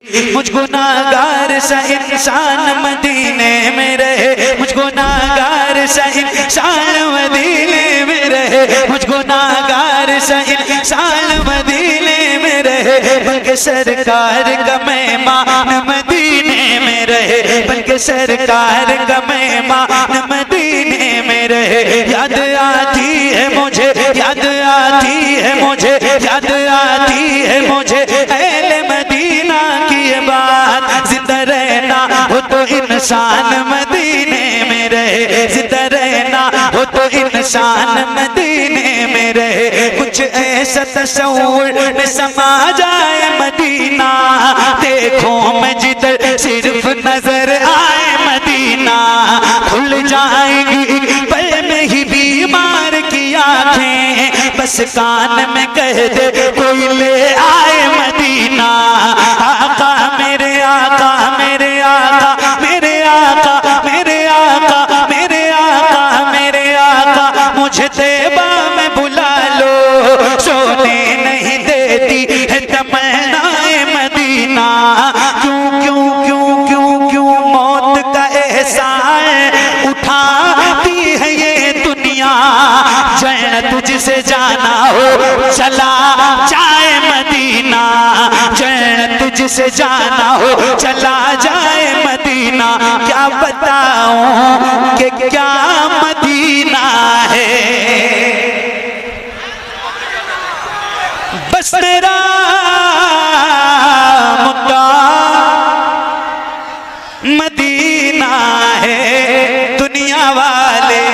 मुझ गुनाहगार सा इंसान मदीने में रहे, मुझ गुनाहगार सा इंसान मदीने में रहे, मुझ गुनाहगार सा इंसान मदीने में रहे, बल्कि सरकार का मेहमान मदीने में रहे, बल्कि सरकार का मेहमान मदीने में रहे। याद आती है मुझे, याद आती है मुझे, याद आती है मुझे अहले मदीना की बात। जिंदा रहना हो तो इंसान मदीने में रहे, जिंदा रहना हो तो इंसान मदीने में रहे। कुछ ऐसा तस्वुर में समा जाए मदीना, देखो मैं जिधर सिर्फ नजर आए मदीना, खुल जाएगी पल में ही बीमार की आंखें, बस कान में कह दे कोई ले आए मदीना। आका मेरे आका, मेरे आका, मेरे आका, मेरे आका, मेरे आका, मेरे आका, मुझे तैबा में बुला लो, सोने नहीं देती है तमन्नाए मदीना। क्यों क्यों क्यों क्यों क्यों मौत का एहसास उठाती है ये दुनिया, जैन तुझसे जाना हो चला जाए मदीना, जैन तुझसे जाना हो चला जाए मदीना। क्या बताऊं कि क्या मदीना है, बस तेरा मुद्दा मदीना है। दुनिया वाले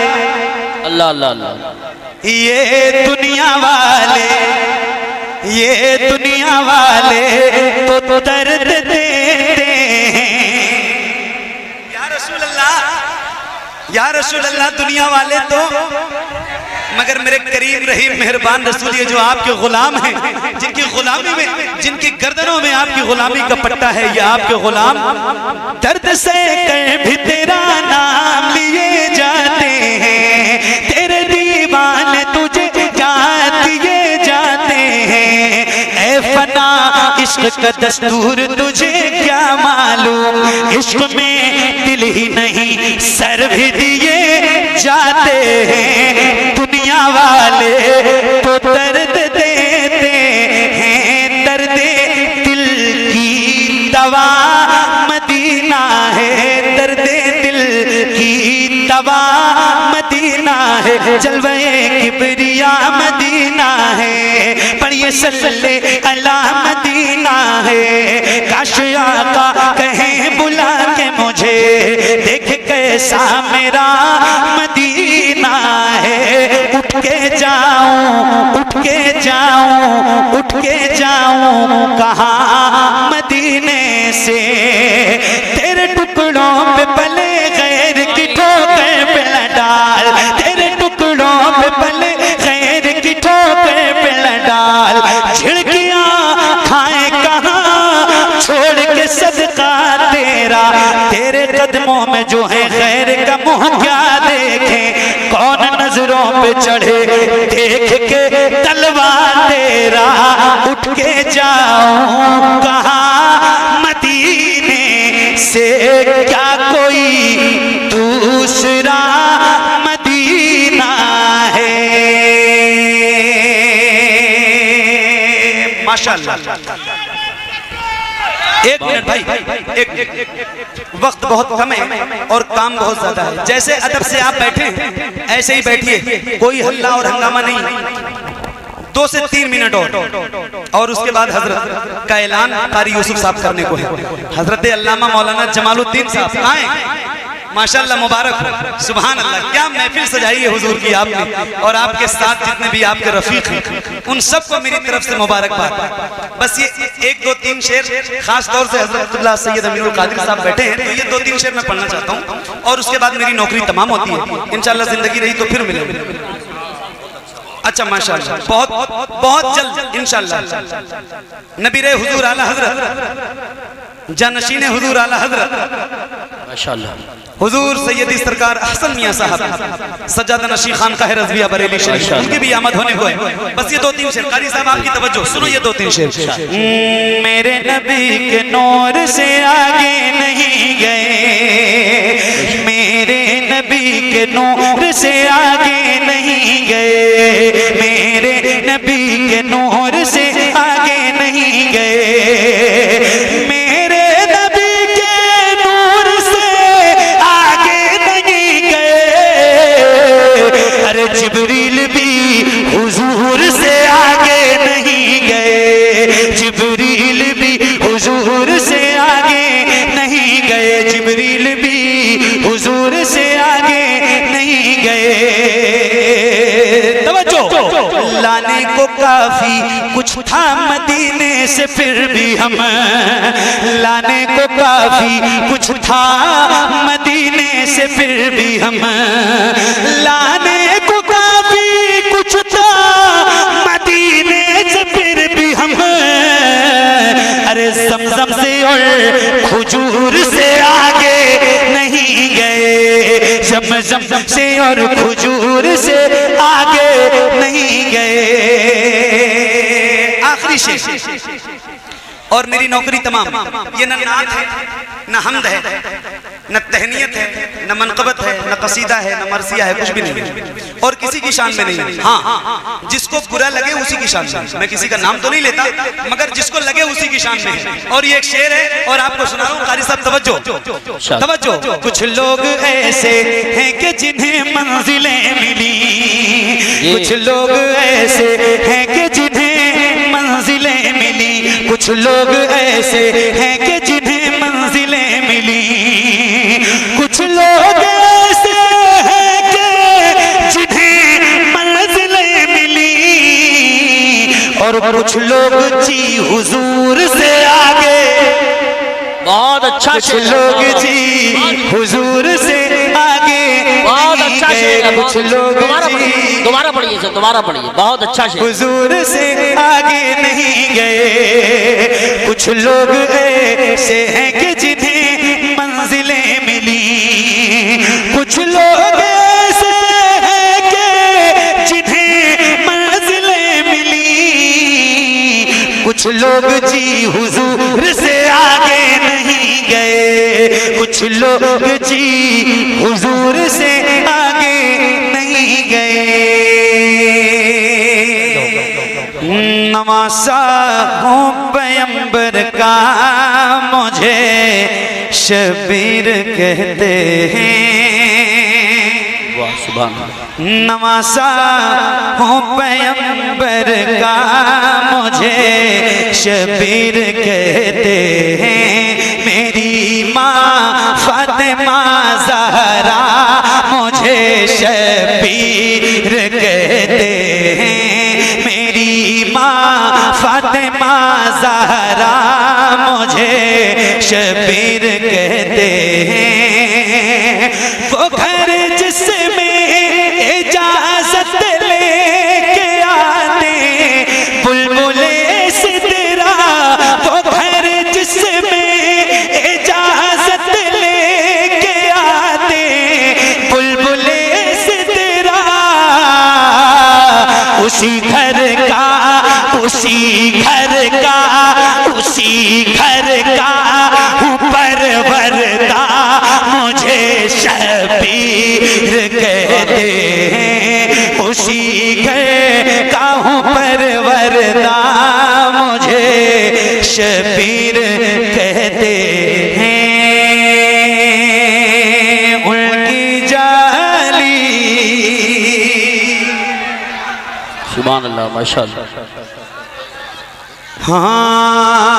अल्लाह अल्लाह अल्लाह, ये दुनिया वाले, ये दुनिया वाले तो दर्द देते हैं। या रसूल अल्लाह, या रसूल अल्लाह, दुनिया वाले तो, मगर मेरे करीम रहीम मेहरबान रसूल, ये जो आपके गुलाम हैं, जिनकी गुलामी में, जिनकी गर्दनों में आपकी गुलामी का पट्टा है, ये आपके गुलाम दर्द से कर भी तेरा नाम लिए जाते हैं, तेरे दीवाने तुझे याद किए जाते हैं। ऐ फना इश्क का दस्तूर तुझे क्या मालूम, इश्क में दिल ही नहीं सर भी दिए जाते हैं। दुनिया वाले तो दर्द देते हैं, दर्द दिल की दवा मदीना है, दर्द दिल की दवा मदीना है, जलवे किबरिया मदीना है, पढ़िए सल्ले अला मदीना है। काश आका कहें बुला के मुझे, देख कैसा मेरा मदीना है। उठ के जाऊं, उठ के जाऊं, उठ के जाऊं कहाँ मदीने से, तेरे टुकड़ों पे पले गैर की ठोकर पे न डाल, तेरे टुकड़ों पे पले गैर की ठोकर पे न डाल। झिड़कियां खाए कहाँ छोड़ के सदका तेरा, तेरे कदमों में जो है खैर का मुंह क्या देखे, कौन नजरों पे चढ़े देख के तलवार तेरा। उठ के जाऊं कहाँ मदीने से, क्या कोई दूसरा मदीना है। माशाअल्लाह। एक मिनट भाई, एक वक्त बहुत कम है और काम बहुत ज्यादा है। जैसे अदब से आप बैठे ऐसे ही बैठिए, कोई हल्ला और हंगामा नहीं। 2 से 3 मिनट और उसके बाद हजरत का ऐलान कारी यूसुफ साहब करने को है। हजरत अल्लामा मौलाना जमालुद्दीन साहब आए, माशाअल्लाह, मुबारक हो, सुभान अल्लाह। क्या महफिल सजाई है हुजूर की आपने, और आपके साथ जितने भी आपके रफीक हैं उन सबको मेरी तरफ से मुबारकबाद। बस ये 1, 2, 3 शेर खास तौर से हजरत सैयद अमीरुल कादिर साहब बैठे हैं, तो ये 2, 3 शेर मैं पढ़ना चाहता हूँ और उसके बाद मेरी नौकरी तमाम होती है। इंशाअल्लाह जिंदगी रही तो फिर मिलेंगे। अच्छा माशाअल्लाह, बहुत बहुत जल्द इंशाअल्लाह। नबी रे हुजूर आला हजरत, जानशीन हुजूर आला हजरत माशाअल्लाह। हुजूर सैयदी सरकार हसन मियां साहब सज्जादा नशी खान का है रज़विया बरेली शरीफ, उनकी भी आमद होने को है। बस ये 2-3 शेर, कारी साहब आपकी तवज्जो सुनो, ये 2-3 शेर। मेरे नबी के नूर से आगे नहीं गए, मेरे नबी के नूर से आगे नहीं गए, मेरे नबी के नूर से आगे नहीं गए, मेरे नबी के नूर से आगे नहीं गए। अरे जिब्रील भी हुजूर से आगे नहीं गए, जिब्रील भी हुजूर से आगे नहीं गए, जिब्रील भी हुजूर से आगे नहीं गए। तवज्जो, लाने को काफी कुछ था मदीने से, फिर भी हम लाने को काफी कुछ था मदीने से, फिर भी हम लाने को काफी कुछ था मदीने से, फिर भी हम अरे ज़मज़म से और खजूर से आगे नहीं गए, ज़मज़म से और खजूर से आगे नहीं गए। आखिरी शेर, और मेरी नौकरी तमाम, ये न नात है, न हम्द है, न तहनीयत है, न मनक़बत है, न कसीदा है, न मरसिया है, कुछ भी नहीं है, और किसी की शान में नहीं है। हाँ, जिसको बुरा लगे उसी की शान में, मैं किसी का नाम तो नहीं लेता, मगर जिसको लगे उसी की शान में है। और ये एक शेर है और आपको सुना रहा हूँ, कारी साहब तवज्जो तवज्जो। कुछ लोग ऐसे हैं कि जिन्हें मंजिलें मिली, कुछ लोग ऐसे हैं कि जिन्हें मंजिलें मिली, कुछ लोग ऐसे हैं कि जिन्हें मंजिलें मिली, कुछ लोग ऐसे हैं कि जिन्हें मंजिलें मिली, और कुछ लोग जी हुजूर से आगे। बहुत अच्छा, कुछ लोग जी हुजूर से आगे, बहुत अच्छा शेर, कुछ लोग दोबारा पढ़िए सर, दोबारा पढ़िए, बहुत अच्छा शेर। हुजूर से आगे नहीं गए, कुछ लोग ऐसे हैं कि जिन्हें मंजिलें मिली, कुछ लोग ऐसे हैं कि जिन्हें मंजिलें मिली, कुछ लोग जी हुजूर से आगे नहीं गए, कुछ लोग जी हुजूर से आगे नहीं गए। नवासा हूँ पैगंबर का, मुझे शबीर कहते हैं, वाह सुभान अल्लाह। नवासा हूँ पैगंबर का, मुझे शबीर कहते हैं, मेरी माँ फातिमा ज़हरा मुझे शबीर कहते हैं, मेरी माँ फातिमा ज़हरा मुझे शबीर कहते हैं। वो घर जिसमें इजाज़त लेके आते बुलबुले सिदरा, वो घर जिसमें इजाज़त लेके आते बुलबुले सिदरा, उसी घर का, उसी घर का, उसी घर का परवरदा मुझे शबीर कहते हैं, उसी घर का हूँ परवरदा मुझे शबीर कहते हैं। उनकी जाली सुभान अल्लाह, माशाअल्लाह। हाँ